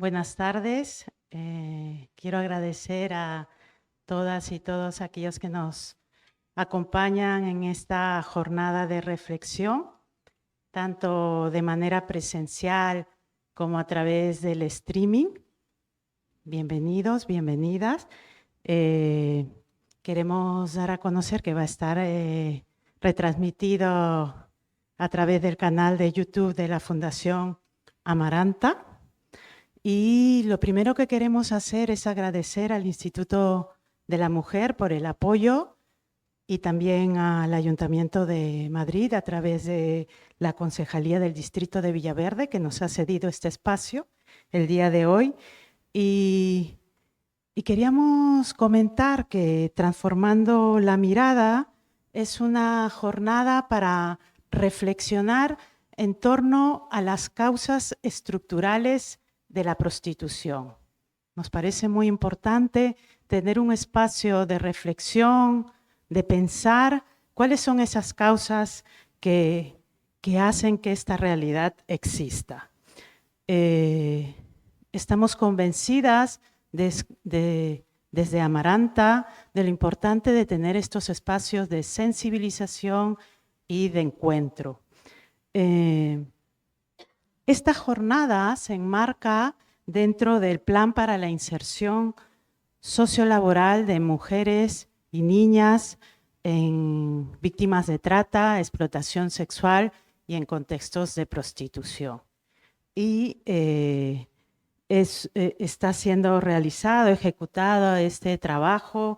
Buenas tardes. Quiero agradecer a todas y todos aquellos que nos acompañan en esta jornada de reflexión, tanto de manera presencial como a través del streaming. Bienvenidos, bienvenidas. Queremos dar a conocer que va a estar retransmitido a través del canal de YouTube de la Fundación Amaranta. Y lo primero que queremos hacer es agradecer al Instituto de la Mujer por el apoyo y también al Ayuntamiento de Madrid a través de la Concejalía del Distrito de Villaverde, que nos ha cedido este espacio el día de hoy. Y queríamos comentar que Transformando la Mirada es una jornada para reflexionar en torno a las causas estructurales de la prostitución. Nos parece muy importante tener un espacio de reflexión, de pensar cuáles son esas causas que hacen que esta realidad exista. Estamos convencidas desde Amaranta de lo importante de tener estos espacios de sensibilización y de encuentro. Esta jornada se enmarca dentro del Plan para la Inserción Sociolaboral de Mujeres y Niñas víctimas de trata, explotación sexual y en contextos de prostitución. Y está siendo realizado, ejecutado este trabajo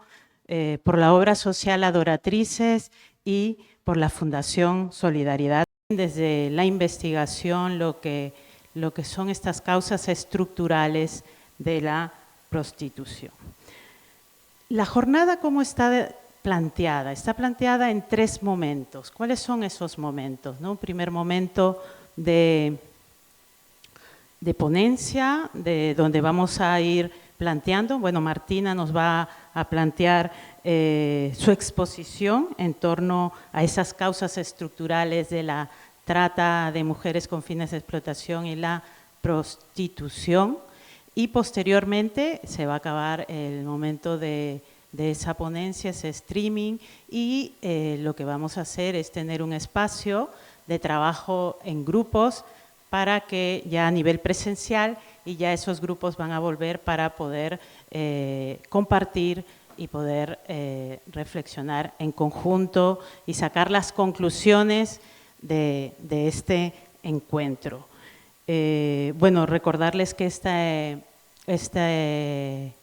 por la obra social Adoratrices y por la Fundación Solidaridad. Desde la investigación, lo que son estas causas estructurales de la prostitución. La jornada, ¿cómo está planteada? Está planteada en 3 momentos. ¿Cuáles son esos momentos? Un primer momento de ponencia, donde vamos a ir planteando. Bueno, Martina nos va a plantear su exposición en torno a esas causas estructurales de la trata de mujeres con fines de explotación y la prostitución. Y posteriormente se va a acabar el momento de esa ponencia, ese streaming, y lo que vamos a hacer es tener un espacio de trabajo en grupos para que ya a nivel presencial, y ya esos grupos van a volver para poder compartir y poder reflexionar en conjunto y sacar las conclusiones de este encuentro. Bueno, recordarles que este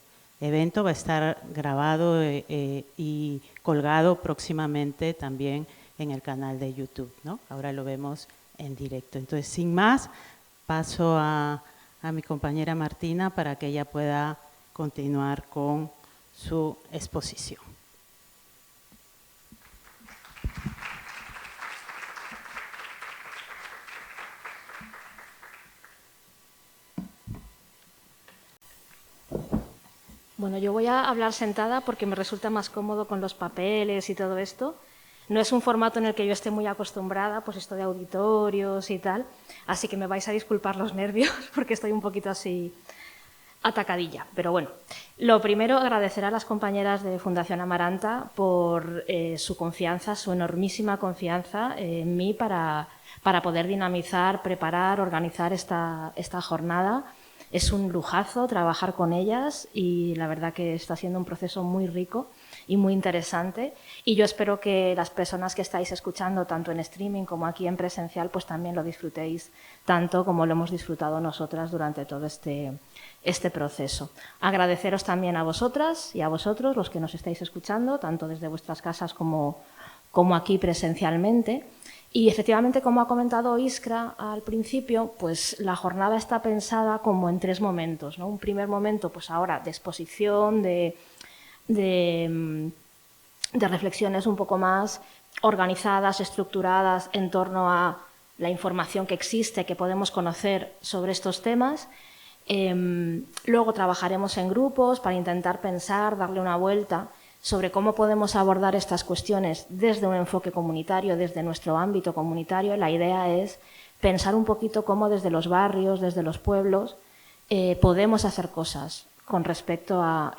evento va a estar grabado y colgado próximamente también en el canal de YouTube, ¿no? Ahora lo vemos en directo. Entonces, sin más, paso a mi compañera Martina para que ella pueda continuar con su exposición. Bueno, yo voy a hablar sentada porque me resulta más cómodo con los papeles y todo esto. No es un formato en el que yo esté muy acostumbrada, pues esto de auditorios y tal, así que me vais a disculpar los nervios porque estoy un poquito así atacadilla. Pero bueno, lo primero, agradecer a las compañeras de Fundación Amaranta por su confianza, su enormísima confianza en mí para poder dinamizar, preparar, organizar esta jornada. Es un lujazo trabajar con ellas y la verdad que está siendo un proceso muy rico y muy interesante, y yo espero que las personas que estáis escuchando tanto en streaming como aquí en presencial pues también lo disfrutéis tanto como lo hemos disfrutado nosotras durante todo este proceso. Agradeceros también a vosotras y a vosotros los que nos estáis escuchando tanto desde vuestras casas como aquí presencialmente. Y efectivamente, como ha comentado Iskra al principio, pues la jornada está pensada como en 3 momentos, ¿no? Un primer momento, pues ahora, de exposición, de reflexiones un poco más organizadas, estructuradas en torno a la información que existe, que podemos conocer sobre estos temas. Luego trabajaremos en grupos para intentar pensar, darle una vuelta sobre cómo podemos abordar estas cuestiones desde un enfoque comunitario, desde nuestro ámbito comunitario. La idea es pensar un poquito cómo desde los barrios, desde los pueblos, podemos hacer cosas con respecto a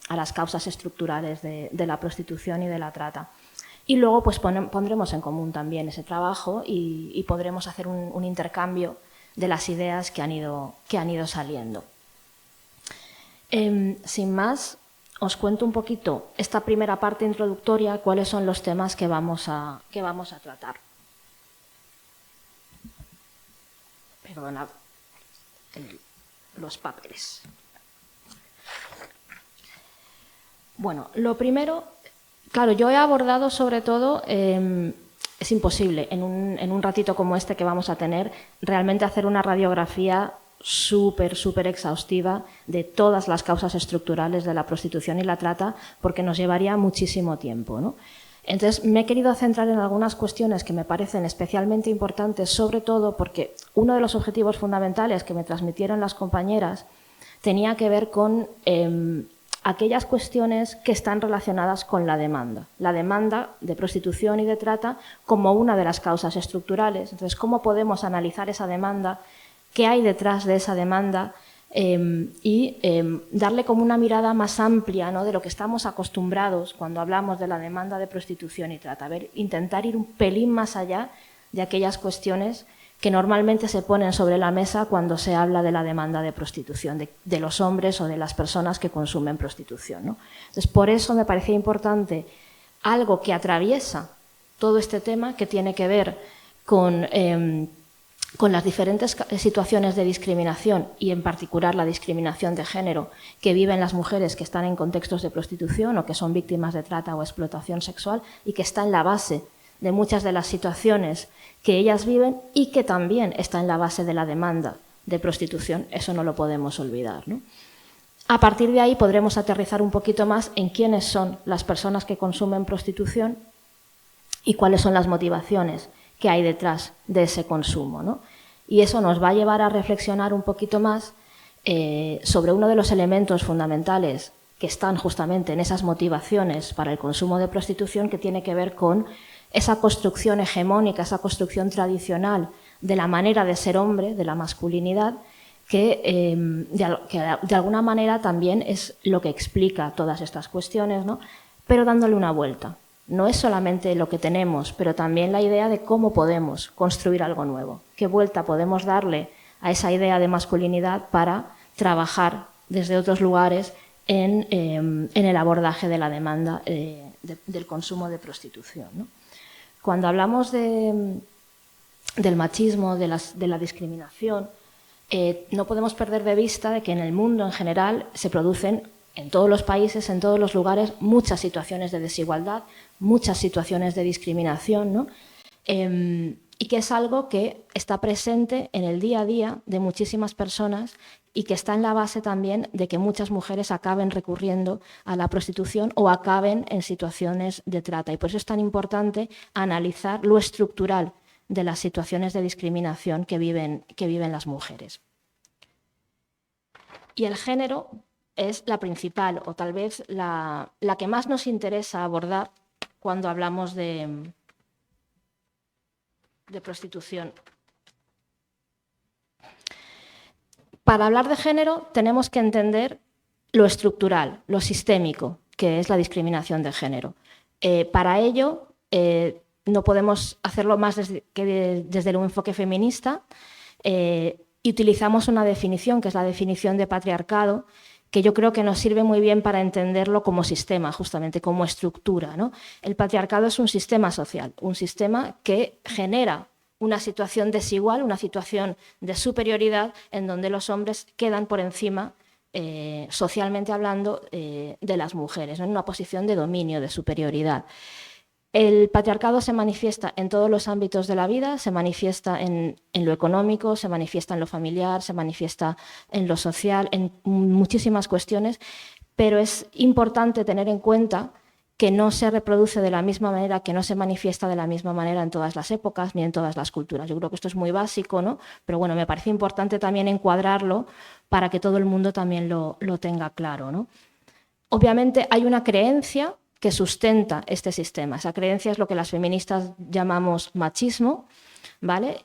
las causas estructurales de la prostitución y de la trata. Y luego pues pondremos en común también ese trabajo y podremos hacer un intercambio de las ideas que han ido saliendo. Sin más, os cuento un poquito esta primera parte introductoria, cuáles son los temas que vamos a tratar. Perdonad los papeles. Bueno, lo primero, claro, yo he abordado sobre todo, es imposible en un ratito como este que vamos a tener, realmente hacer una radiografía súper exhaustiva de todas las causas estructurales de la prostitución y la trata, porque nos llevaría muchísimo tiempo, ¿no? Entonces, me he querido centrar en algunas cuestiones que me parecen especialmente importantes, sobre todo porque uno de los objetivos fundamentales que me transmitieron las compañeras tenía que ver con aquellas cuestiones que están relacionadas con la demanda de prostitución y de trata como una de las causas estructurales. Entonces, ¿cómo podemos analizar esa demanda? ¿Qué hay detrás de esa demanda? Y darle como una mirada más amplia, ¿no?, de lo que estamos acostumbrados cuando hablamos de la demanda de prostitución y trata. Intentar ir un pelín más allá de aquellas cuestiones que normalmente se ponen sobre la mesa cuando se habla de la demanda de prostitución, de los hombres o de las personas que consumen prostitución, ¿no? Entonces, por eso me parecía importante algo que atraviesa todo este tema, que tiene que ver con las diferentes situaciones de discriminación y, en particular, la discriminación de género que viven las mujeres que están en contextos de prostitución o que son víctimas de trata o explotación sexual, y que está en la base de muchas de las situaciones que ellas viven y que también está en la base de la demanda de prostitución. Eso no lo podemos olvidar, ¿no? A partir de ahí podremos aterrizar un poquito más en quiénes son las personas que consumen prostitución y cuáles son las motivaciones que hay detrás de ese consumo, ¿no? Y eso nos va a llevar a reflexionar un poquito más sobre uno de los elementos fundamentales que están justamente en esas motivaciones para el consumo de prostitución, que tiene que ver con esa construcción hegemónica, esa construcción tradicional de la manera de ser hombre, de la masculinidad, que de alguna manera también es lo que explica todas estas cuestiones, ¿no? Pero dándole una vuelta. No es solamente lo que tenemos, pero también la idea de cómo podemos construir algo nuevo. ¿Qué vuelta podemos darle a esa idea de masculinidad para trabajar desde otros lugares en el abordaje de la demanda del consumo de prostitución, ¿no? Cuando hablamos del machismo, de la discriminación, no podemos perder de vista de que en el mundo en general se producen, en todos los países, en todos los lugares, muchas situaciones de desigualdad, muchas situaciones de discriminación, ¿no? Y que es algo que está presente en el día a día de muchísimas personas y que está en la base también de que muchas mujeres acaben recurriendo a la prostitución o acaben en situaciones de trata. Y por eso es tan importante analizar lo estructural de las situaciones de discriminación que viven las mujeres. Y el género es la principal, o tal vez la que más nos interesa abordar cuando hablamos de prostitución. Para hablar de género tenemos que entender lo estructural, lo sistémico, que es la discriminación de género. Para ello, no podemos hacerlo más desde un enfoque feminista, y utilizamos una definición, que es la definición de patriarcado, que yo creo que nos sirve muy bien para entenderlo como sistema, justamente como estructura, ¿no? El patriarcado es un sistema social, un sistema que genera una situación desigual, una situación de superioridad en donde los hombres quedan por encima, socialmente hablando, de las mujeres, ¿no?, en una posición de dominio, de superioridad. El patriarcado se manifiesta en todos los ámbitos de la vida, se manifiesta en lo económico, se manifiesta en lo familiar, se manifiesta en lo social, en muchísimas cuestiones, pero es importante tener en cuenta que no se reproduce de la misma manera, que no se manifiesta de la misma manera en todas las épocas ni en todas las culturas. Yo creo que esto es muy básico, ¿no? Pero bueno, me parece importante también encuadrarlo para que todo el mundo también lo tenga claro, ¿no? Obviamente hay una creencia que sustenta este sistema. Esa creencia es lo que las feministas llamamos machismo, ¿vale?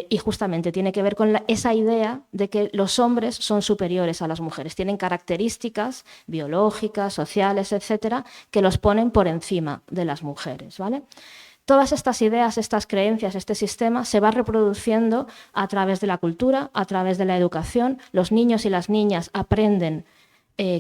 Y justamente tiene que ver con esa idea de que los hombres son superiores a las mujeres, tienen características biológicas, sociales, etcétera, que los ponen por encima de las mujeres, ¿vale? Todas estas ideas, estas creencias, este sistema se va reproduciendo a través de la cultura, a través de la educación. Los niños y las niñas aprenden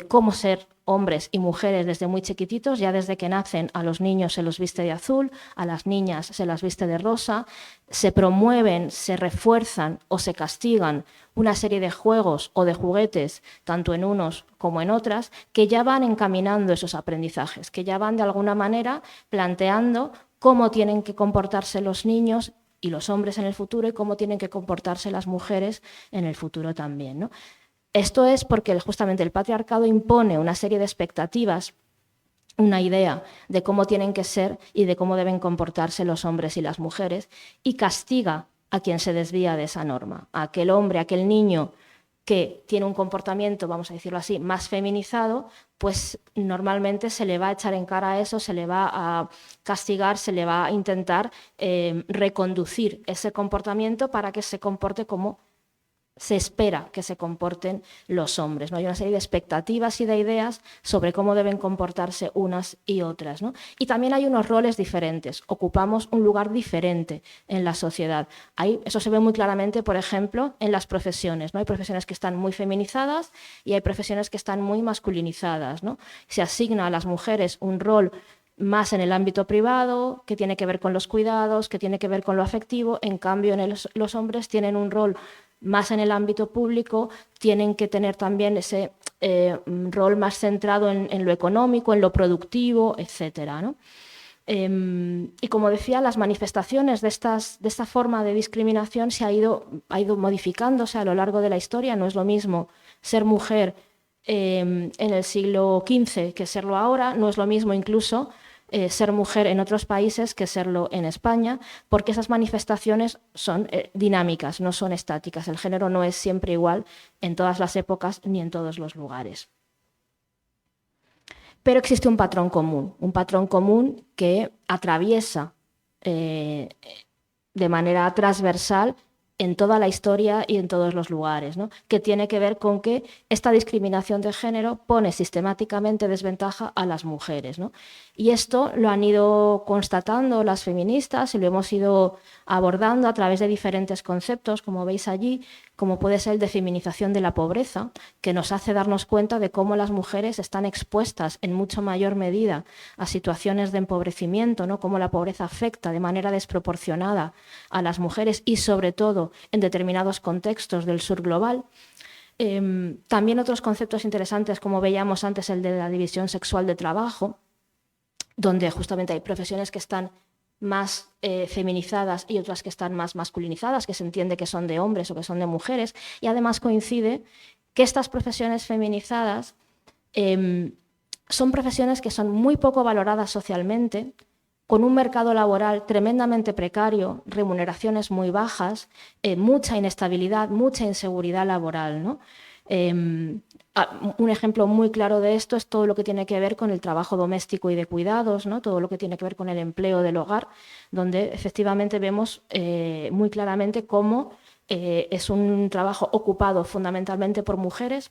cómo ser hombres y mujeres desde muy chiquititos, ya desde que nacen a los niños se los viste de azul, a las niñas se las viste de rosa, se promueven, se refuerzan o se castigan una serie de juegos o de juguetes, tanto en unos como en otras, que ya van encaminando esos aprendizajes, que ya van de alguna manera planteando cómo tienen que comportarse los niños y los hombres en el futuro y cómo tienen que comportarse las mujeres en el futuro también, ¿no? Esto es porque justamente el patriarcado impone una serie de expectativas, una idea de cómo tienen que ser y de cómo deben comportarse los hombres y las mujeres, y castiga a quien se desvía de esa norma, a aquel hombre, a aquel niño que tiene un comportamiento, vamos a decirlo así, más feminizado, pues normalmente se le va a echar en cara a eso, se le va a castigar, se le va a intentar reconducir ese comportamiento para que se comporte como se espera que se comporten los hombres, ¿no? Hay una serie de expectativas y de ideas sobre cómo deben comportarse unas y otras, ¿no? Y también hay unos roles diferentes, ocupamos un lugar diferente en la sociedad. Eso se ve muy claramente, por ejemplo, en las profesiones, ¿no? Hay profesiones que están muy feminizadas y hay profesiones que están muy masculinizadas, ¿no? Se asigna a las mujeres un rol más en el ámbito privado, que tiene que ver con los cuidados, que tiene que ver con lo afectivo, en cambio los hombres tienen un rol más en el ámbito público, tienen que tener también ese rol más centrado en lo económico, en lo productivo, etcétera, ¿no? Y como decía, las manifestaciones de esta forma de discriminación ha ido modificándose a lo largo de la historia. No es lo mismo ser mujer en el siglo XV que serlo ahora, no es lo mismo incluso ser mujer en otros países que serlo en España, porque esas manifestaciones son dinámicas, no son estáticas. El género no es siempre igual en todas las épocas ni en todos los lugares. Pero existe un patrón común que atraviesa de manera transversal en toda la historia y en todos los lugares, ¿no? Que tiene que ver con que esta discriminación de género pone sistemáticamente desventaja a las mujeres, ¿no? Y esto lo han ido constatando las feministas y lo hemos ido abordando a través de diferentes conceptos, como veis allí, como puede ser el de feminización de la pobreza, que nos hace darnos cuenta de cómo las mujeres están expuestas en mucho mayor medida a situaciones de empobrecimiento, ¿no? Cómo la pobreza afecta de manera desproporcionada a las mujeres y sobre todo en determinados contextos del sur global. También otros conceptos interesantes, como veíamos antes, el de la división sexual de trabajo, donde justamente hay profesiones que están más feminizadas y otras que están más masculinizadas, que se entiende que son de hombres o que son de mujeres, y además coincide que estas profesiones feminizadas son profesiones que son muy poco valoradas socialmente, con un mercado laboral tremendamente precario, remuneraciones muy bajas, mucha inestabilidad, mucha inseguridad laboral, ¿no? Un ejemplo muy claro de esto es todo lo que tiene que ver con el trabajo doméstico y de cuidados, ¿no? Todo lo que tiene que ver con el empleo del hogar, donde efectivamente vemos muy claramente cómo es un trabajo ocupado fundamentalmente por mujeres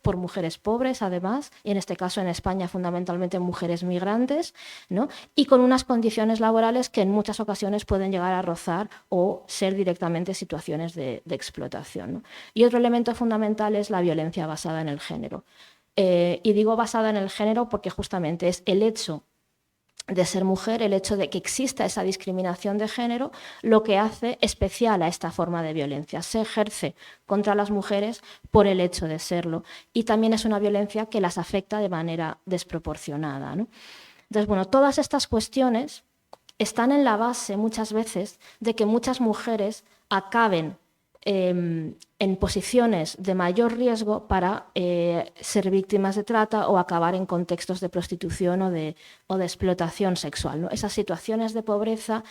pobres además, y en este caso en España fundamentalmente mujeres migrantes, ¿no? Y con unas condiciones laborales que en muchas ocasiones pueden llegar a rozar o ser directamente situaciones de explotación, ¿no? Y otro elemento fundamental es la violencia basada en el género. Y digo basada en el género porque justamente es el hecho de ser mujer, el hecho de que exista esa discriminación de género, lo que hace especial a esta forma de violencia. Se ejerce contra las mujeres por el hecho de serlo y también es una violencia que las afecta de manera desproporcionada, ¿no? Entonces, bueno, todas estas cuestiones están en la base muchas veces de que muchas mujeres acaben en posiciones de mayor riesgo para ser víctimas de trata o acabar en contextos de prostitución o de explotación sexual, ¿no? Esas situaciones de pobreza,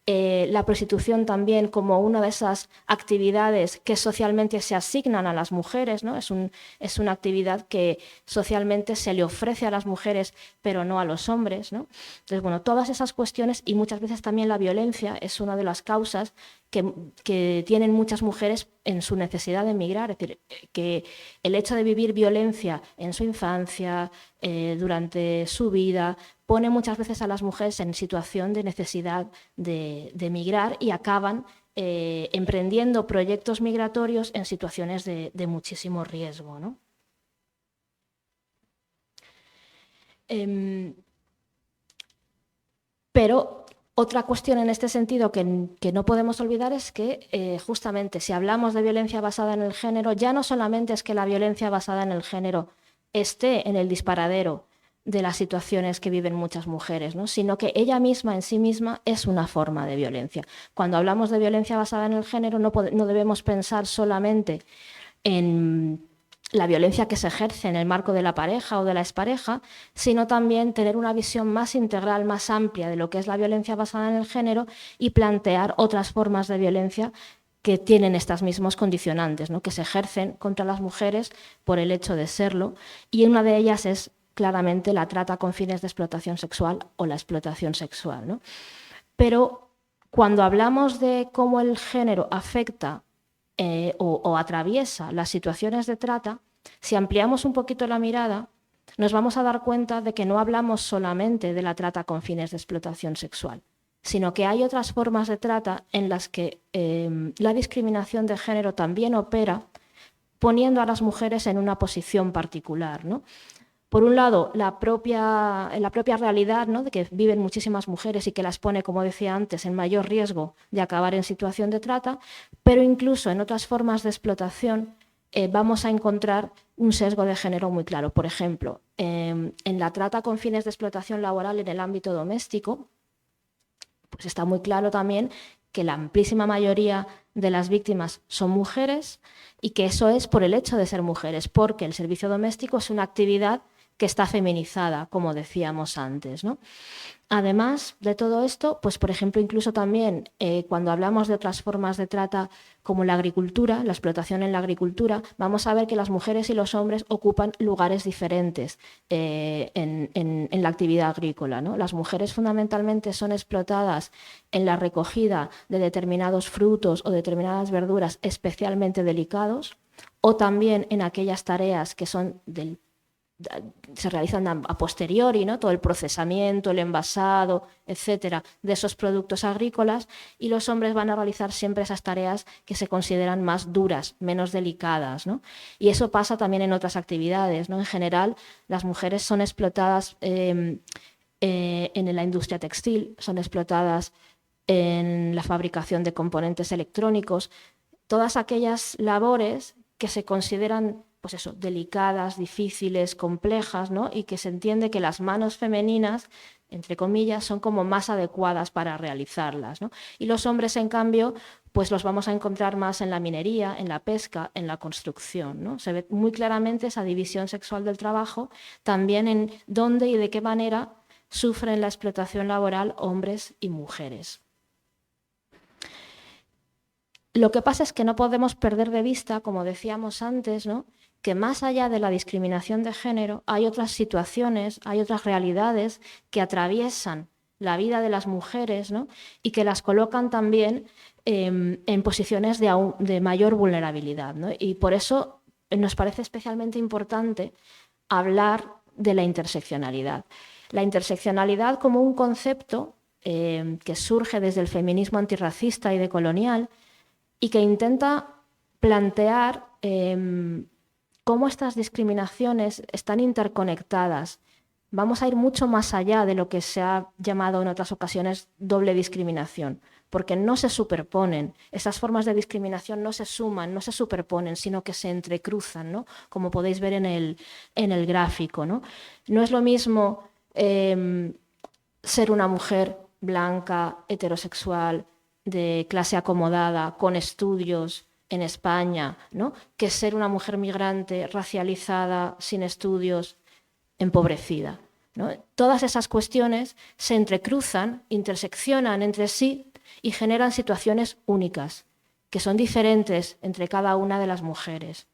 la prostitución también como una de esas actividades que socialmente se asignan a las mujeres, ¿no? Es una actividad que socialmente se le ofrece a las mujeres pero no a los hombres, ¿no? Entonces, bueno, todas esas cuestiones y muchas veces también la violencia es una de las causas que tienen muchas mujeres en su necesidad de emigrar. Es decir, que el hecho de vivir violencia en su infancia, durante su vida, pone muchas veces a las mujeres en situación de necesidad de emigrar y acaban emprendiendo proyectos migratorios en situaciones de muchísimo riesgo, ¿no? Pero otra cuestión en este sentido que no podemos olvidar es que justamente si hablamos de violencia basada en el género, ya no solamente es que la violencia basada en el género esté en el disparadero de las situaciones que viven muchas mujeres, ¿no? Sino que ella misma en sí misma es una forma de violencia. Cuando hablamos de violencia basada en el género no debemos pensar solamente en la violencia que se ejerce en el marco de la pareja o de la expareja, sino también tener una visión más integral, más amplia de lo que es la violencia basada en el género y plantear otras formas de violencia que tienen estos mismos condicionantes, ¿no? Que se ejercen contra las mujeres por el hecho de serlo, y una de ellas es claramente la trata con fines de explotación sexual o la explotación sexual, ¿no? Pero cuando hablamos de cómo el género afecta o atraviesa las situaciones de trata, si ampliamos un poquito la mirada, nos vamos a dar cuenta de que no hablamos solamente de la trata con fines de explotación sexual, sino que hay otras formas de trata en las que la discriminación de género también opera, poniendo a las mujeres en una posición particular, ¿no? Por un lado, la propia realidad, ¿no?, de que viven muchísimas mujeres y que las pone, como decía antes, en mayor riesgo de acabar en situación de trata, pero incluso en otras formas de explotación vamos a encontrar un sesgo de género muy claro. Por ejemplo, en la trata con fines de explotación laboral en el ámbito doméstico, pues está muy claro también que la amplísima mayoría de las víctimas son mujeres y que eso es por el hecho de ser mujeres, porque el servicio doméstico es una actividad que está feminizada, como decíamos antes, ¿no? Además de todo esto, pues por ejemplo, incluso también cuando hablamos de otras formas de trata como la agricultura, la explotación en la agricultura, vamos a ver que las mujeres y los hombres ocupan lugares diferentes en la actividad agrícola, ¿no? Las mujeres fundamentalmente son explotadas en la recogida de determinados frutos o determinadas verduras especialmente delicados, o también en aquellas tareas que son se realizan a posteriori, ¿no? Todo el procesamiento, el envasado, etcétera, de esos productos agrícolas, y los hombres van a realizar siempre esas tareas que se consideran más duras, menos delicadas, ¿no? Y eso pasa también en otras actividades, ¿no? En general, las mujeres son explotadas en la industria textil, son explotadas en la fabricación de componentes electrónicos, todas aquellas labores que se consideran, pues eso, delicadas, difíciles, complejas, ¿no? Y que se entiende que las manos femeninas, entre comillas, son como más adecuadas para realizarlas, ¿no? Y los hombres, en cambio, pues los vamos a encontrar más en la minería, en la pesca, en la construcción, ¿no? Se ve muy claramente esa división sexual del trabajo, también en dónde y de qué manera sufren la explotación laboral hombres y mujeres. Lo que pasa es que no podemos perder de vista, como decíamos antes, ¿no?, que más allá de la discriminación de género hay otras situaciones, hay otras realidades que atraviesan la vida de las mujeres, ¿no?, y que las colocan también en posiciones de mayor vulnerabilidad, ¿no? Y por eso nos parece especialmente importante hablar de la interseccionalidad. La interseccionalidad como un concepto que surge desde el feminismo antirracista y decolonial y que intenta plantear cómo estas discriminaciones están interconectadas. Vamos a ir mucho más allá de lo que se ha llamado en otras ocasiones doble discriminación, porque no se superponen. Esas formas de discriminación no se suman, no se superponen, sino que se entrecruzan, ¿no?, como podéis ver en el gráfico, ¿no? No es lo mismo ser una mujer blanca, heterosexual, de clase acomodada, con estudios en España, ¿no?, que ser una mujer migrante, racializada, sin estudios, empobrecida, ¿no? Todas esas cuestiones se entrecruzan, interseccionan entre sí y generan situaciones únicas, que son diferentes entre cada una de las mujeres.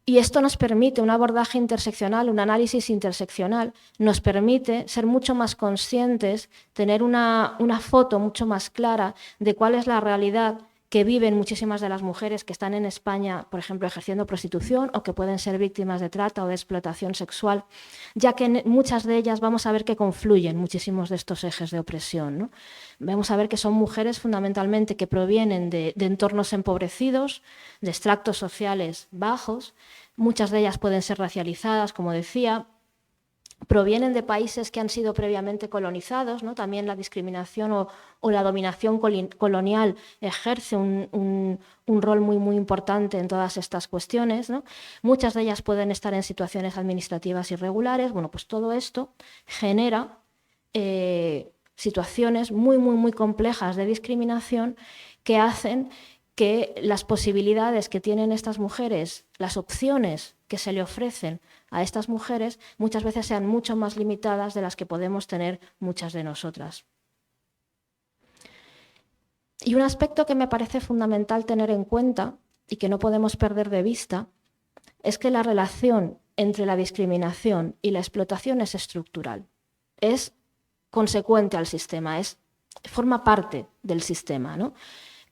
Y esto nos permite, un abordaje interseccional, un análisis interseccional, nos permite ser mucho más conscientes, tener una foto mucho más clara de cuál es la realidad que viven muchísimas de las mujeres que están en España, por ejemplo, ejerciendo prostitución o que pueden ser víctimas de trata o de explotación sexual, ya que en muchas de ellas vamos a ver que confluyen muchísimos de estos ejes de opresión, ¿no? Vamos a ver que son mujeres fundamentalmente que provienen de entornos empobrecidos, de extractos sociales bajos, muchas de ellas pueden ser racializadas, como decía, provienen de países que han sido previamente colonizados, ¿no? También la discriminación o la dominación colonial ejerce un rol muy importante en todas estas cuestiones, ¿no? Muchas de ellas pueden estar en situaciones administrativas irregulares. Bueno, pues todo esto genera situaciones muy complejas de discriminación que hacen que las posibilidades que tienen estas mujeres, las opciones que se le ofrecen a estas mujeres, muchas veces sean mucho más limitadas de las que podemos tener muchas de nosotras. Y un aspecto que me parece fundamental tener en cuenta y que no podemos perder de vista es que la relación entre la discriminación y la explotación es estructural, es consecuente al sistema, forma parte del sistema, ¿no?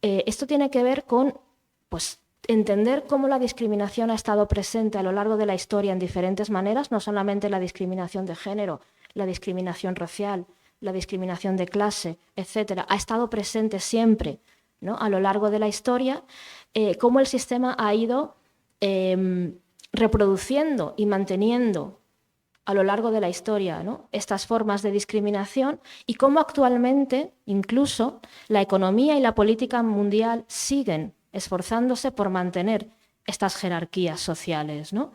Esto tiene que ver con pues, entender cómo la discriminación ha estado presente a lo largo de la historia en diferentes maneras, no solamente la discriminación de género, la discriminación racial, la discriminación de clase, etcétera, ha estado presente siempre, ¿no? A lo largo de la historia, cómo el sistema ha ido reproduciendo y manteniendo a lo largo de la historia, ¿no? Estas formas de discriminación y cómo actualmente incluso la economía y la política mundial siguen esforzándose por mantener estas jerarquías sociales, ¿no?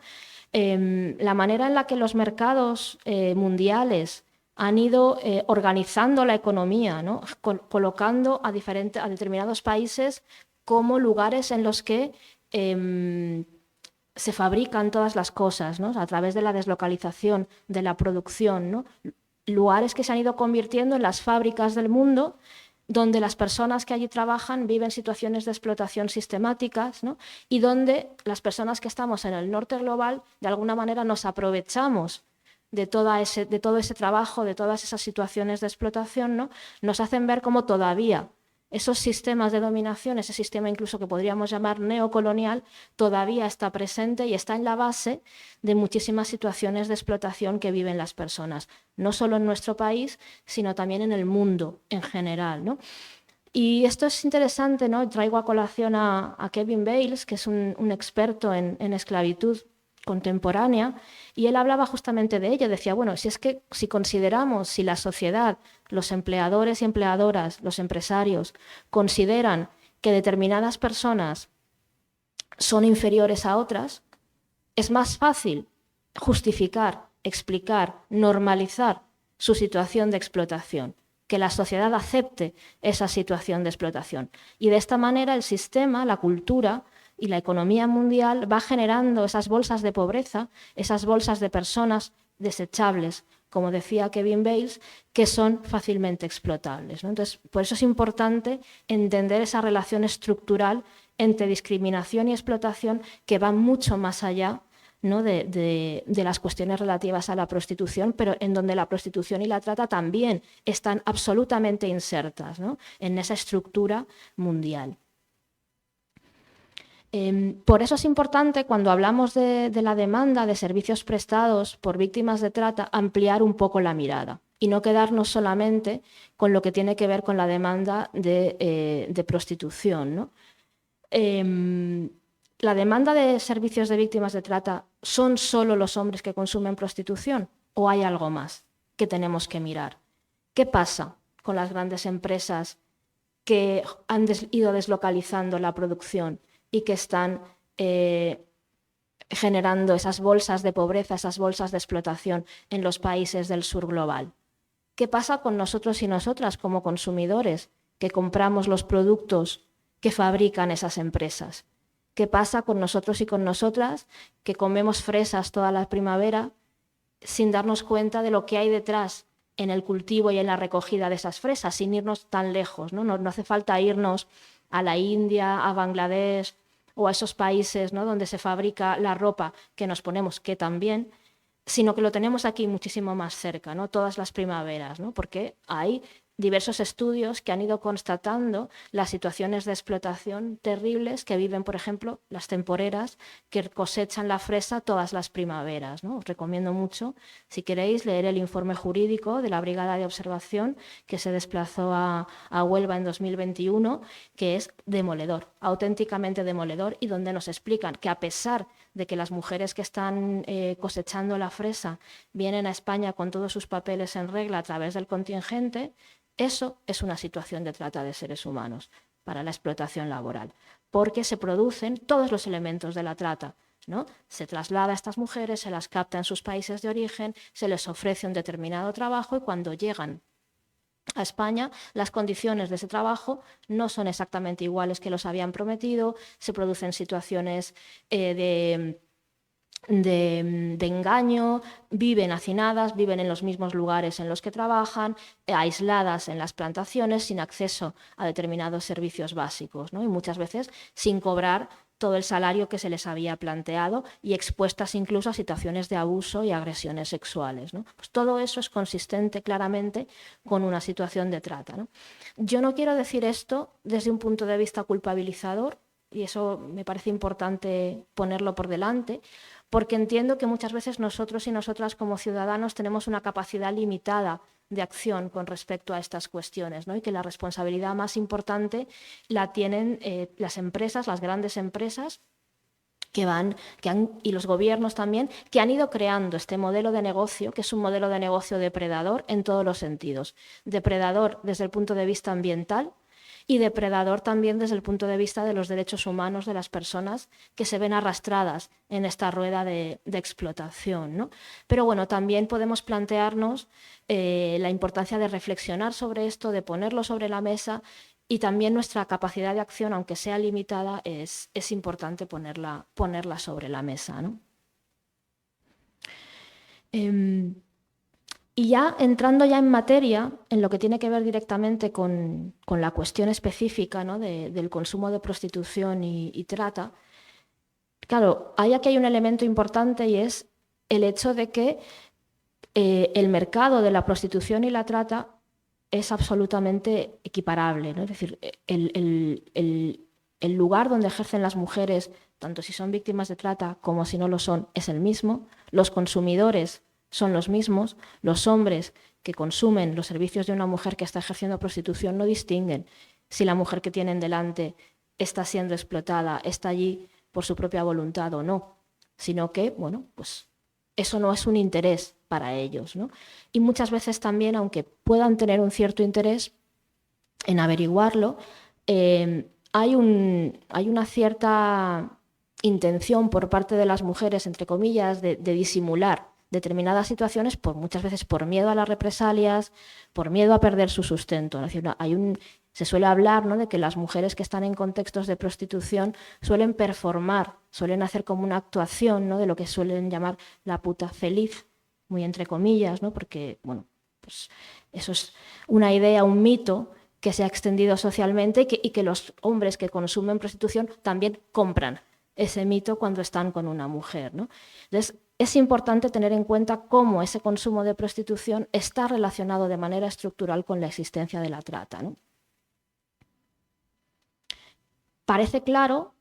La manera en la que los mercados mundiales han ido organizando la economía, ¿no? Colocando a determinados países como lugares en los que se fabrican todas las cosas, ¿no? A través de la deslocalización de la producción, ¿no? Lugares que se han ido convirtiendo en las fábricas del mundo, donde las personas que allí trabajan viven situaciones de explotación sistemáticas, ¿no? Y donde las personas que estamos en el norte global, de alguna manera nos aprovechamos de todo ese trabajo, de todas esas situaciones de explotación, ¿no? Nos hacen ver cómo todavía esos sistemas de dominación, ese sistema incluso que podríamos llamar neocolonial, todavía está presente y está en la base de muchísimas situaciones de explotación que viven las personas, no solo en nuestro país, sino también en el mundo en general, ¿no? Y esto es interesante, ¿no? Traigo a colación a Kevin Bales, que es un experto en esclavitud contemporánea, y él hablaba justamente de ello. Decía, bueno, si consideramos, si la sociedad, los empleadores y empleadoras, los empresarios, consideran que determinadas personas son inferiores a otras, es más fácil justificar, explicar, normalizar su situación de explotación, que la sociedad acepte esa situación de explotación. Y de esta manera el sistema, la cultura y la economía mundial va generando esas bolsas de pobreza, esas bolsas de personas desechables, como decía Kevin Bales, que son fácilmente explotables, ¿no? Entonces, por eso es importante entender esa relación estructural entre discriminación y explotación que va mucho más allá, ¿no? de las cuestiones relativas a la prostitución, pero en donde la prostitución y la trata también están absolutamente insertas, ¿no? En esa estructura mundial. Por eso es importante, cuando hablamos de la demanda de servicios prestados por víctimas de trata, ampliar un poco la mirada y no quedarnos solamente con lo que tiene que ver con la demanda de prostitución, ¿no? ¿La demanda de servicios de víctimas de trata son solo los hombres que consumen prostitución o hay algo más que tenemos que mirar? ¿Qué pasa con las grandes empresas que han ido deslocalizando la producción y que están generando esas bolsas de pobreza, esas bolsas de explotación en los países del sur global? ¿Qué pasa con nosotros y nosotras como consumidores que compramos los productos que fabrican esas empresas? ¿Qué pasa con nosotros y con nosotras que comemos fresas toda la primavera sin darnos cuenta de lo que hay detrás en el cultivo y en la recogida de esas fresas, sin irnos tan lejos, ¿no? No hace falta irnos a la India, a Bangladesh o a esos países, ¿no?, donde se fabrica la ropa que nos ponemos, que también, sino que lo tenemos aquí muchísimo más cerca, ¿no?, todas las primaveras, ¿no?, porque hay diversos estudios que han ido constatando las situaciones de explotación terribles que viven, por ejemplo, las temporeras que cosechan la fresa todas las primaveras, ¿no? Os recomiendo mucho, si queréis, leer el informe jurídico de la Brigada de Observación que se desplazó a Huelva en 2021, que es demoledor, auténticamente demoledor, y donde nos explican que a pesar de que las mujeres que están cosechando la fresa vienen a España con todos sus papeles en regla a través del contingente, eso es una situación de trata de seres humanos para la explotación laboral, porque se producen todos los elementos de la trata, ¿no? Se traslada a estas mujeres, se las capta en sus países de origen, se les ofrece un determinado trabajo y cuando llegan a España, las condiciones de ese trabajo no son exactamente iguales que los habían prometido, se producen situaciones de engaño, viven hacinadas, viven en los mismos lugares en los que trabajan, aisladas en las plantaciones, sin acceso a determinados servicios básicos, ¿no? Y muchas veces sin cobrar todo el salario que se les había planteado y expuestas incluso a situaciones de abuso y agresiones sexuales, ¿no? Pues todo eso es consistente claramente con una situación de trata, ¿no? Yo no quiero decir esto desde un punto de vista culpabilizador, y eso me parece importante ponerlo por delante, porque entiendo que muchas veces nosotros y nosotras como ciudadanos tenemos una capacidad limitada de acción con respecto a estas cuestiones, ¿no? Y que la responsabilidad más importante la tienen las empresas, las grandes empresas, y los gobiernos también, que han ido creando este modelo de negocio, que es un modelo de negocio depredador en todos los sentidos. Depredador desde el punto de vista ambiental, y depredador también desde el punto de vista de los derechos humanos de las personas que se ven arrastradas en esta rueda de explotación, ¿no? Pero bueno, también podemos plantearnos la importancia de reflexionar sobre esto, de ponerlo sobre la mesa, y también nuestra capacidad de acción, aunque sea limitada, es importante ponerla sobre la mesa, ¿no? Y ya entrando ya en materia, en lo que tiene que ver directamente con la cuestión específica, ¿no?, del consumo de prostitución y trata, claro, aquí hay un elemento importante y es el hecho de que el mercado de la prostitución y la trata es absolutamente equiparable, ¿no? Es decir, el lugar donde ejercen las mujeres, tanto si son víctimas de trata como si no lo son, es el mismo, los consumidores son los mismos, los hombres que consumen los servicios de una mujer que está ejerciendo prostitución no distinguen si la mujer que tienen delante está siendo explotada, está allí por su propia voluntad o no, sino que, bueno, pues eso no es un interés para ellos, ¿no? Y muchas veces también, aunque puedan tener un cierto interés en averiguarlo, hay una cierta intención por parte de las mujeres, entre comillas, de disimular determinadas situaciones, muchas veces por miedo a las represalias, por miedo a perder su sustento. Es decir, se suele hablar, ¿no?, de que las mujeres que están en contextos de prostitución suelen performar, suelen hacer como una actuación, ¿no?, de lo que suelen llamar la puta feliz, muy entre comillas, ¿no?, porque, bueno, pues eso es una idea, un mito que se ha extendido socialmente y que los hombres que consumen prostitución también compran ese mito cuando están con una mujer, ¿no? Entonces, es importante tener en cuenta cómo ese consumo de prostitución está relacionado de manera estructural con la existencia de la trata, ¿no? Parece claro,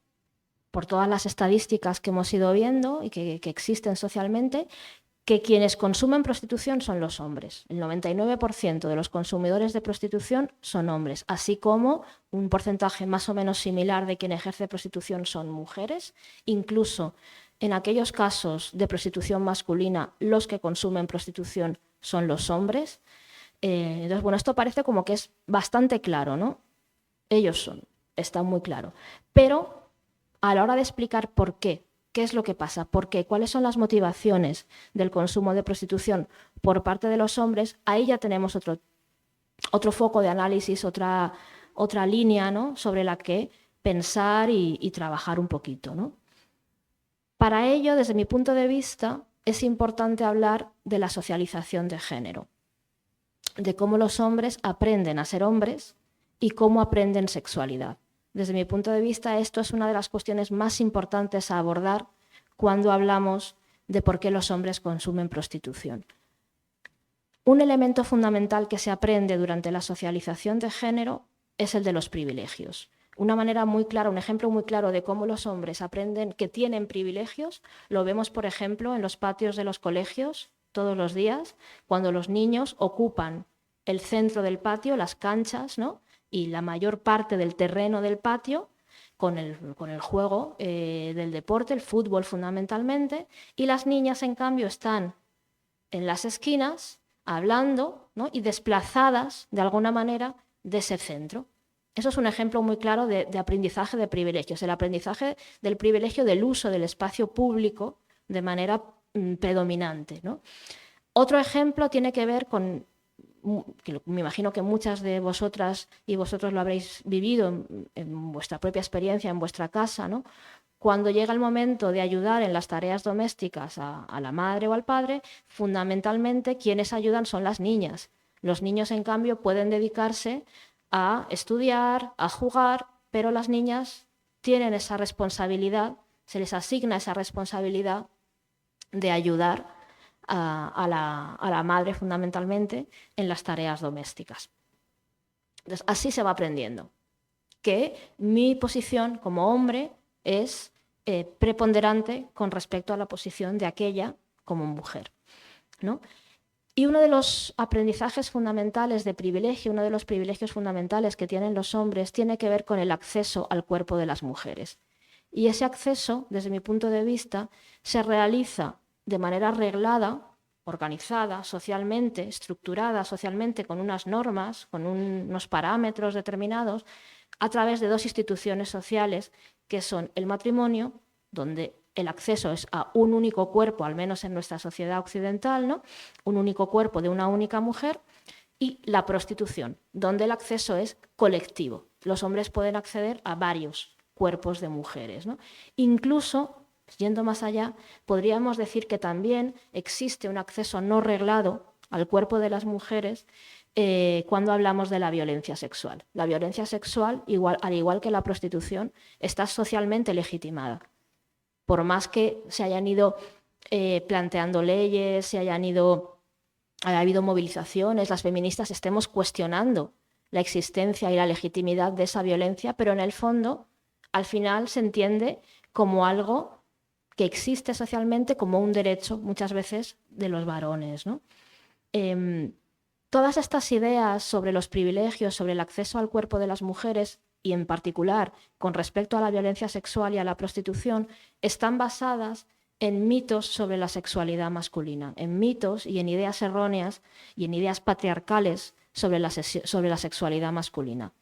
por todas las estadísticas que hemos ido viendo y que existen socialmente, que quienes consumen prostitución son los hombres. El 99% de los consumidores de prostitución son hombres, así como un porcentaje más o menos similar de quien ejerce prostitución son mujeres. Incluso en aquellos casos de prostitución masculina, los que consumen prostitución son los hombres. Entonces, bueno, esto parece como que es bastante claro, ¿no? Ellos son, está muy claro. Pero a la hora de explicar por qué, ¿qué es lo que pasa? ¿Por qué? ¿Cuáles son las motivaciones del consumo de prostitución por parte de los hombres? Ahí ya tenemos otro foco de análisis, otra línea, ¿no?, sobre la que pensar y trabajar un poquito, ¿no? Para ello, desde mi punto de vista, es importante hablar de la socialización de género, de cómo los hombres aprenden a ser hombres y cómo aprenden sexualidad. Desde mi punto de vista, esto es una de las cuestiones más importantes a abordar cuando hablamos de por qué los hombres consumen prostitución. Un elemento fundamental que se aprende durante la socialización de género es el de los privilegios. Una manera muy clara, un ejemplo muy claro de cómo los hombres aprenden que tienen privilegios, lo vemos, por ejemplo, en los patios de los colegios todos los días, cuando los niños ocupan el centro del patio, las canchas, ¿no? Y la mayor parte del terreno del patio con el juego del deporte, el fútbol fundamentalmente, y las niñas, en cambio, están en las esquinas hablando, ¿no? Y desplazadas de alguna manera de ese centro. Eso es un ejemplo muy claro de aprendizaje de privilegios, el aprendizaje del privilegio del uso del espacio público de manera predominante, ¿no? Otro ejemplo tiene que ver con, que me imagino que muchas de vosotras y vosotros lo habréis vivido en vuestra propia experiencia, en vuestra casa, ¿no? Cuando llega el momento de ayudar en las tareas domésticas a la madre o al padre, fundamentalmente quienes ayudan son las niñas. Los niños, en cambio, pueden dedicarse a estudiar, a jugar, pero las niñas tienen esa responsabilidad, se les asigna esa responsabilidad de ayudar a la madre fundamentalmente en las tareas domésticas. Entonces, así se va aprendiendo que mi posición como hombre es preponderante con respecto a la posición de aquella como mujer, ¿no? Y uno de los aprendizajes fundamentales de privilegio, uno de los privilegios fundamentales que tienen los hombres, tiene que ver con el acceso al cuerpo de las mujeres. Y ese acceso, desde mi punto de vista, se realiza de manera reglada, organizada socialmente, estructurada socialmente, con unas normas, con unos parámetros determinados, a través de dos instituciones sociales que son el matrimonio, donde el acceso es a un único cuerpo, al menos en nuestra sociedad occidental, ¿no? Un único cuerpo de una única mujer, y la prostitución, donde el acceso es colectivo. Los hombres pueden acceder a varios cuerpos de mujeres, ¿no? Incluso, yendo más allá, podríamos decir que también existe un acceso no reglado al cuerpo de las mujeres cuando hablamos de la violencia sexual. La violencia sexual, al igual que la prostitución, está socialmente legitimada. Por más que se hayan ido planteando leyes, haya habido movilizaciones, las feministas estemos cuestionando la existencia y la legitimidad de esa violencia, pero en el fondo, al final se entiende como algo que existe socialmente, como un derecho muchas veces de los varones, ¿no? Todas estas ideas sobre los privilegios, sobre el acceso al cuerpo de las mujeres y en particular con respecto a la violencia sexual y a la prostitución, están basadas en mitos sobre la sexualidad masculina, en mitos y en ideas erróneas y en ideas patriarcales sobre la sexualidad masculina.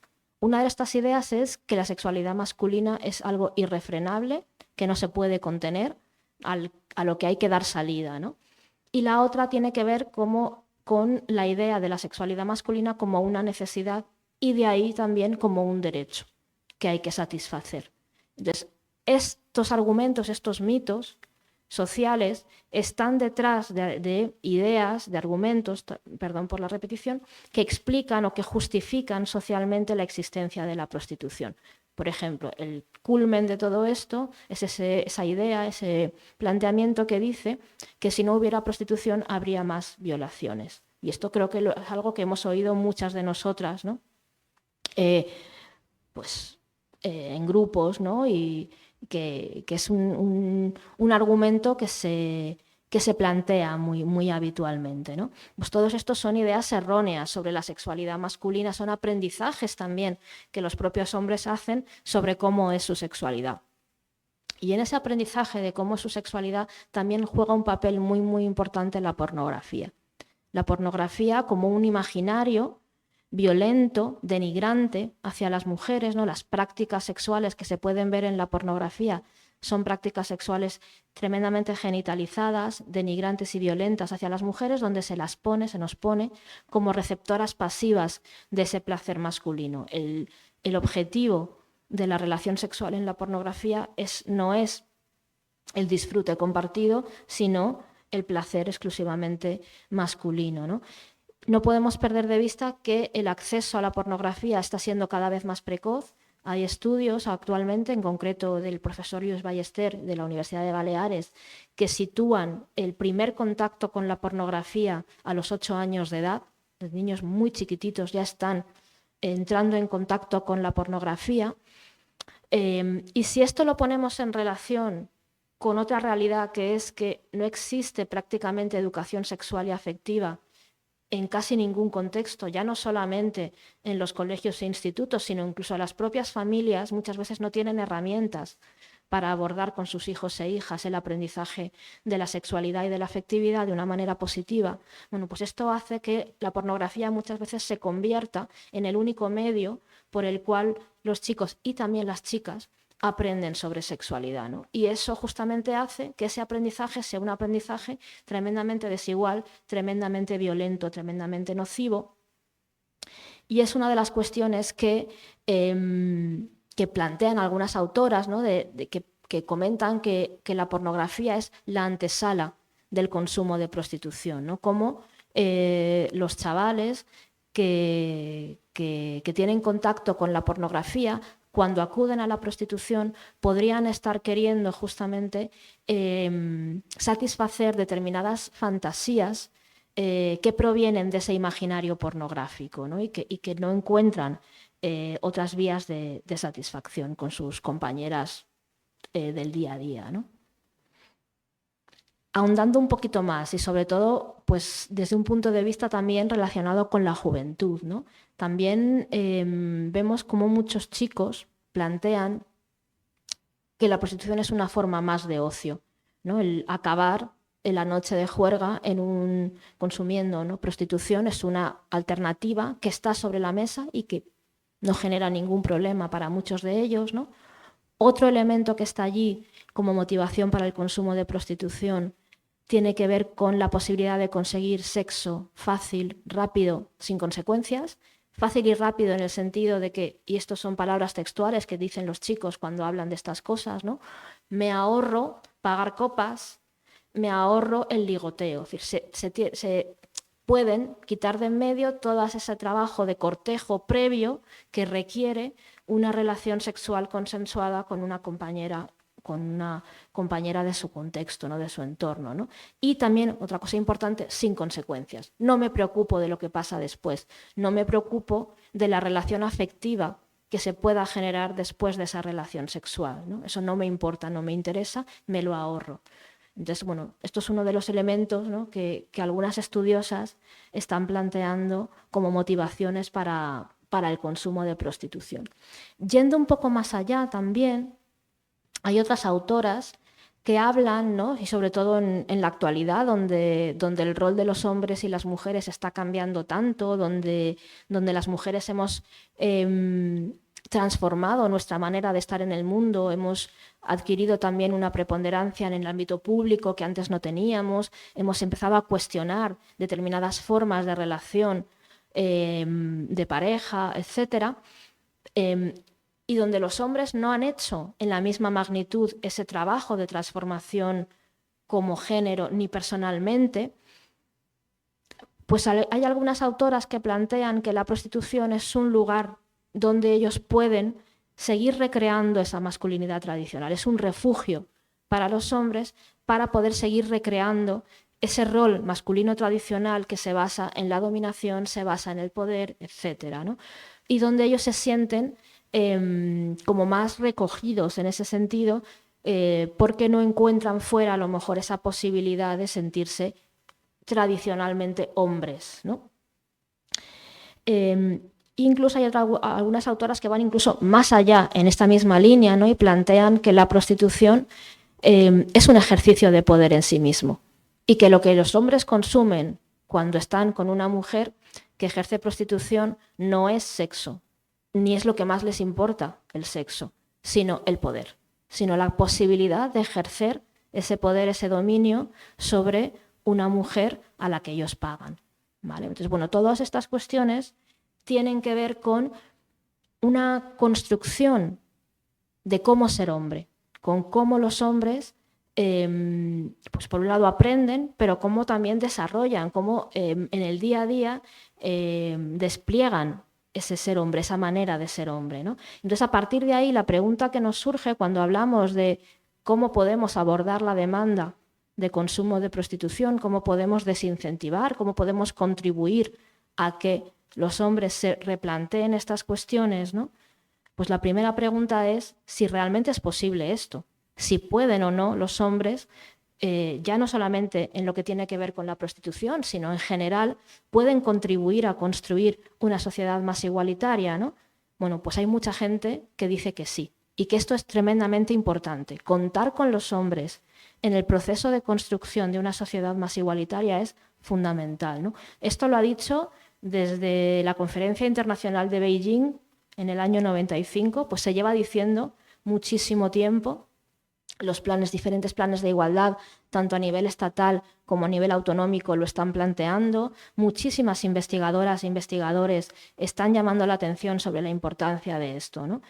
Una de estas ideas es que la sexualidad masculina es algo irrefrenable, que no se puede contener, a lo que hay que dar salida, ¿no? Y la otra tiene que ver con la idea de la sexualidad masculina como una necesidad y de ahí también como un derecho que hay que satisfacer. Entonces, estos argumentos, estos mitos sociales están detrás de ideas, de argumentos, perdón por la repetición, que explican o que justifican socialmente la existencia de la prostitución. Por ejemplo, el culmen de todo esto es esa idea, ese planteamiento que dice que si no hubiera prostitución habría más violaciones. Y esto creo que es algo que hemos oído muchas de nosotras, ¿no? En grupos, ¿no? Y que es un argumento que se plantea muy habitualmente, ¿no? Pues todos estos son ideas erróneas sobre la sexualidad masculina, son aprendizajes también que los propios hombres hacen sobre cómo es su sexualidad. Y en ese aprendizaje de cómo es su sexualidad también juega un papel muy importante la pornografía. La pornografía como un imaginario violento, denigrante hacia las mujeres, ¿no? Las prácticas sexuales que se pueden ver en la pornografía son prácticas sexuales tremendamente genitalizadas, denigrantes y violentas hacia las mujeres, donde se nos pone como receptoras pasivas de ese placer masculino. El objetivo de la relación sexual en la pornografía no es el disfrute compartido, sino el placer exclusivamente masculino, ¿no? No podemos perder de vista que el acceso a la pornografía está siendo cada vez más precoz. Hay estudios actualmente, en concreto del profesor Lluís Ballester de la Universidad de Baleares, que sitúan el primer contacto con la pornografía a los 8 años de edad. Los niños muy chiquititos ya están entrando en contacto con la pornografía. Y si esto lo ponemos en relación con otra realidad, que es que no existe prácticamente educación sexual y afectiva en casi ningún contexto, ya no solamente en los colegios e institutos, sino incluso las propias familias muchas veces no tienen herramientas para abordar con sus hijos e hijas el aprendizaje de la sexualidad y de la afectividad de una manera positiva. Bueno, pues esto hace que la pornografía muchas veces se convierta en el único medio por el cual los chicos y también las chicas aprenden sobre sexualidad, ¿no? Y eso justamente hace que ese aprendizaje sea un aprendizaje tremendamente desigual, tremendamente violento, tremendamente nocivo. Y es una de las cuestiones que plantean algunas autoras, ¿no? que comentan que la pornografía es la antesala del consumo de prostitución, ¿no? Como los chavales que tienen contacto con la pornografía, cuando acuden a la prostitución, podrían estar queriendo justamente satisfacer determinadas fantasías que provienen de ese imaginario pornográfico, ¿no? y que no encuentran otras vías de satisfacción con sus compañeras del día a día, ¿no? Ahondando un poquito más y sobre todo pues, desde un punto de vista también relacionado con la juventud, ¿no? También vemos cómo muchos chicos plantean que la prostitución es una forma más de ocio, ¿no? El acabar en la noche de juerga consumiendo, ¿no? Prostitución es una alternativa que está sobre la mesa y que no genera ningún problema para muchos de ellos, ¿no? Otro elemento que está allí como motivación para el consumo de prostitución tiene que ver con la posibilidad de conseguir sexo fácil, rápido, sin consecuencias. Fácil y rápido en el sentido de que, y estas son palabras textuales que dicen los chicos cuando hablan de estas cosas, ¿no? Me ahorro pagar copas, me ahorro el ligoteo. Es decir, se pueden quitar de en medio todo ese trabajo de cortejo previo que requiere una relación sexual consensuada con una compañera de su contexto, ¿no? De su entorno, ¿no? Y también, otra cosa importante, sin consecuencias. No me preocupo de lo que pasa después, no me preocupo de la relación afectiva que se pueda generar después de esa relación sexual, ¿no? Eso no me importa, no me interesa, me lo ahorro. Entonces, bueno, esto es uno de los elementos, ¿no? que algunas estudiosas están planteando como motivaciones para el consumo de prostitución. Yendo un poco más allá también, hay otras autoras que hablan, ¿no? Y sobre todo en la actualidad, donde el rol de los hombres y las mujeres está cambiando tanto, donde las mujeres hemos transformado nuestra manera de estar en el mundo, hemos adquirido también una preponderancia en el ámbito público que antes no teníamos, hemos empezado a cuestionar determinadas formas de relación de pareja, etcétera. Y donde los hombres no han hecho en la misma magnitud ese trabajo de transformación como género ni personalmente, pues hay algunas autoras que plantean que la prostitución es un lugar donde ellos pueden seguir recreando esa masculinidad tradicional, es un refugio para los hombres para poder seguir recreando ese rol masculino tradicional que se basa en la dominación, se basa en el poder, etcétera, ¿no? Y donde ellos se sienten como más recogidos en ese sentido, porque no encuentran fuera a lo mejor esa posibilidad de sentirse tradicionalmente hombres, ¿no? Incluso hay algunas autoras que van incluso más allá en esta misma línea, ¿no? Y plantean que la prostitución es un ejercicio de poder en sí mismo y que lo que los hombres consumen cuando están con una mujer que ejerce prostitución no es sexo, ni es lo que más les importa el sexo, sino el poder, sino la posibilidad de ejercer ese poder, ese dominio sobre una mujer a la que ellos pagan, ¿vale? Entonces, bueno, todas estas cuestiones tienen que ver con una construcción de cómo ser hombre, con cómo los hombres, pues por un lado aprenden, pero cómo también desarrollan, cómo en el día a día despliegan ese ser hombre, esa manera de ser hombre, ¿no? Entonces, a partir de ahí, la pregunta que nos surge cuando hablamos de cómo podemos abordar la demanda de consumo de prostitución, cómo podemos desincentivar, cómo podemos contribuir a que los hombres se replanteen estas cuestiones, ¿no? Pues la primera pregunta es si realmente es posible esto, si pueden o no los hombres, ya no solamente en lo que tiene que ver con la prostitución, sino en general, pueden contribuir a construir una sociedad más igualitaria, ¿no? Bueno, pues hay mucha gente que dice que sí, y que esto es tremendamente importante. Contar con los hombres en el proceso de construcción de una sociedad más igualitaria es fundamental, ¿no? Esto lo ha dicho desde la Conferencia Internacional de Beijing en el año 95, pues se lleva diciendo muchísimo tiempo. Los diferentes planes de igualdad, tanto a nivel estatal como a nivel autonómico, lo están planteando. Muchísimas investigadoras e investigadores están llamando la atención sobre la importancia de esto, ¿no?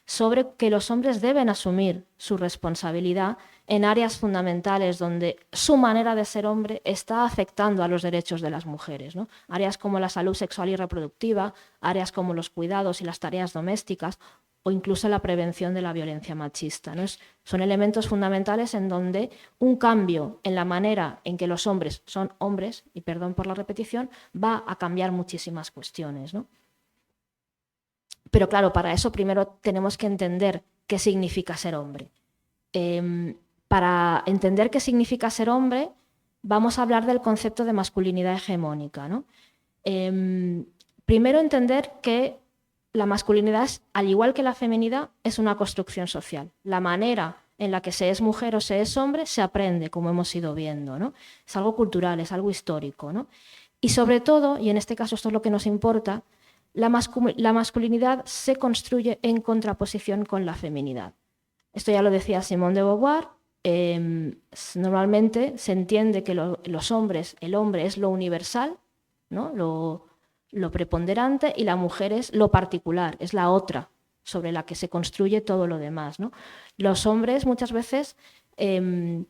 Sobre que los hombres deben asumir su responsabilidad en áreas fundamentales donde su manera de ser hombre está afectando a los derechos de las mujeres, ¿no? Áreas como la salud sexual y reproductiva, áreas como los cuidados y las tareas domésticas, o incluso la prevención de la violencia machista, ¿no? Son elementos fundamentales en donde un cambio en la manera en que los hombres son hombres, y perdón por la repetición, va a cambiar muchísimas cuestiones, ¿no? Pero claro, para eso primero tenemos que entender qué significa ser hombre. Para entender qué significa ser hombre, vamos a hablar del concepto de masculinidad hegemónica, ¿no? Primero entender que la masculinidad, al igual que la feminidad, es una construcción social. La manera en la que se es mujer o se es hombre se aprende, como hemos ido viendo, ¿no? Es algo cultural, es algo histórico, ¿no? Y sobre todo, y en este caso esto es lo que nos importa, la masculinidad se construye en contraposición con la feminidad. Esto ya lo decía Simone de Beauvoir. Normalmente se entiende que los hombres, el hombre es lo universal, ¿no? Lo preponderante, y la mujer es lo particular, es la otra, sobre la que se construye todo lo demás, ¿no? Los hombres muchas veces, como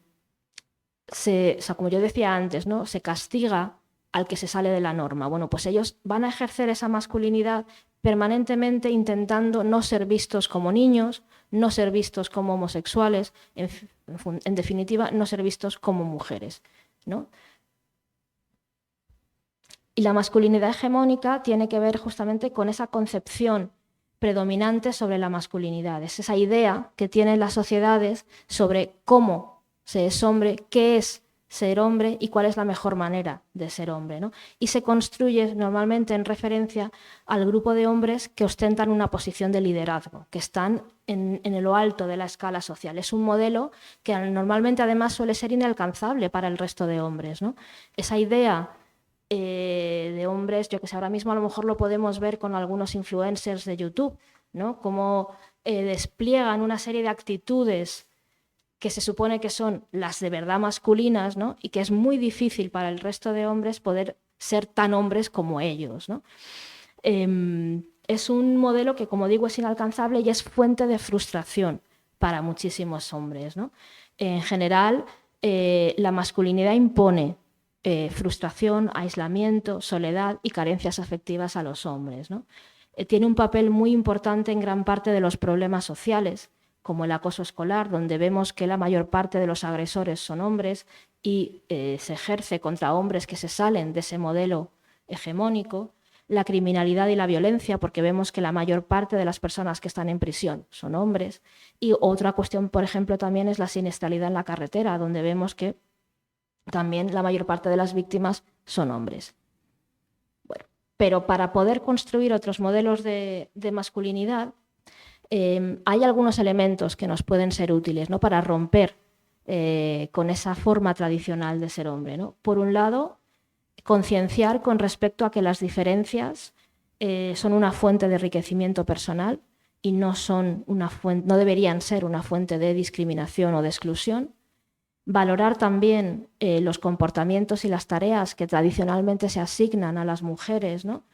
yo decía antes, ¿no? Se castiga al que se sale de la norma. Bueno, pues ellos van a ejercer esa masculinidad permanentemente intentando no ser vistos como niños, no ser vistos como homosexuales, en definitiva, no ser vistos como mujeres, ¿no? Y la masculinidad hegemónica tiene que ver justamente con esa concepción predominante sobre la masculinidad. Es esa idea que tienen las sociedades sobre cómo se es hombre, qué es ser hombre y cuál es la mejor manera de ser hombre, ¿no? Y se construye normalmente en referencia al grupo de hombres que ostentan una posición de liderazgo, que están en lo alto de la escala social. Es un modelo que normalmente además suele ser inalcanzable para el resto de hombres, ¿no? Esa idea de hombres, yo que sé, ahora mismo a lo mejor lo podemos ver con algunos influencers de YouTube, ¿no? Cómo despliegan una serie de actitudes que se supone que son las de verdad masculinas, ¿no? Y que es muy difícil para el resto de hombres poder ser tan hombres como ellos, ¿no? Es un modelo que, como digo, es inalcanzable y es fuente de frustración para muchísimos hombres, ¿no? En general, la masculinidad impone frustración, aislamiento, soledad y carencias afectivas a los hombres, ¿no? Tiene un papel muy importante en gran parte de los problemas sociales, como el acoso escolar, donde vemos que la mayor parte de los agresores son hombres y se ejerce contra hombres que se salen de ese modelo hegemónico. La criminalidad y la violencia, porque vemos que la mayor parte de las personas que están en prisión son hombres. Y otra cuestión, por ejemplo, también es la siniestralidad en la carretera, donde vemos que también la mayor parte de las víctimas son hombres. Bueno, pero para poder construir otros modelos de masculinidad, hay algunos elementos que nos pueden ser útiles, ¿no? Para romper con esa forma tradicional de ser hombre, ¿no? Por un lado, concienciar con respecto a que las diferencias son una fuente de enriquecimiento personal y no deberían ser una fuente de discriminación o de exclusión. Valorar también los comportamientos y las tareas que tradicionalmente se asignan a las mujeres, ¿no?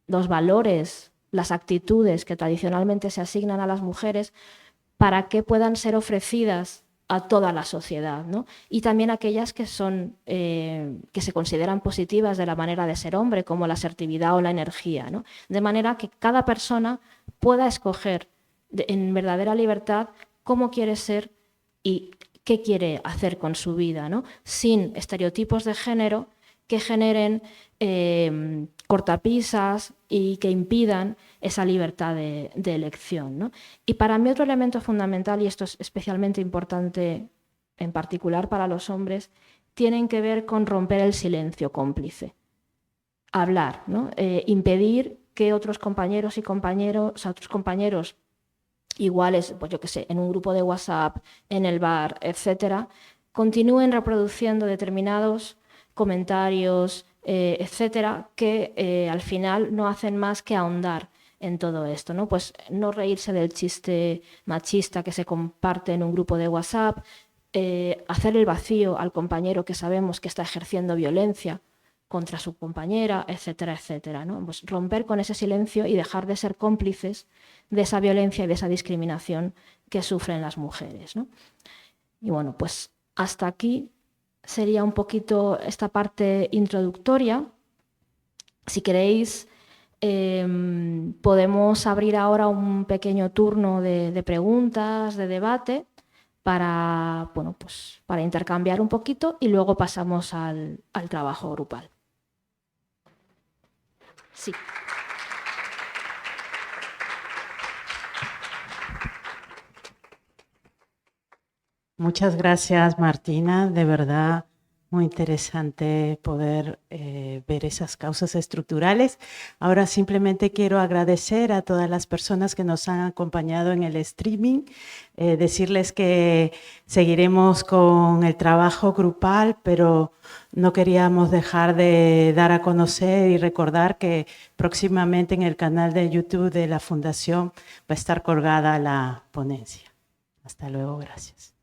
Los valores, las actitudes que tradicionalmente se asignan a las mujeres, para que puedan ser ofrecidas a toda la sociedad, ¿no? Y también aquellas que son, que se consideran positivas de la manera de ser hombre, como la asertividad o la energía, ¿no? De manera que cada persona pueda escoger en verdadera libertad cómo quiere ser y qué quiere hacer con su vida, ¿no? Sin estereotipos de género que generen cortapisas y que impidan esa libertad de elección, ¿no? Y para mí otro elemento fundamental, y esto es especialmente importante en particular para los hombres, tienen que ver con romper el silencio cómplice. Hablar, ¿no? Impedir que otros compañeros y otros compañeros iguales, pues yo qué sé, en un grupo de WhatsApp, en el bar, etcétera, continúen reproduciendo determinados comentarios, etcétera, que al final no hacen más que ahondar en todo esto, ¿no? Pues no reírse del chiste machista que se comparte en un grupo de WhatsApp, hacer el vacío al compañero que sabemos que está ejerciendo violencia contra su compañera, etcétera, etcétera, ¿no? Pues romper con ese silencio y dejar de ser cómplices de esa violencia y de esa discriminación que sufren las mujeres, ¿no? Y bueno, pues hasta aquí sería un poquito esta parte introductoria. Si queréis, podemos abrir ahora un pequeño turno de preguntas, de debate, para, bueno, pues, para intercambiar un poquito y luego pasamos al trabajo grupal. Sí. Muchas gracias, Martina. De verdad, muy interesante poder ver esas causas estructurales. Ahora simplemente quiero agradecer a todas las personas que nos han acompañado en el streaming, decirles que seguiremos con el trabajo grupal, pero no queríamos dejar de dar a conocer y recordar que próximamente en el canal de YouTube de la Fundación va a estar colgada la ponencia. Hasta luego, gracias.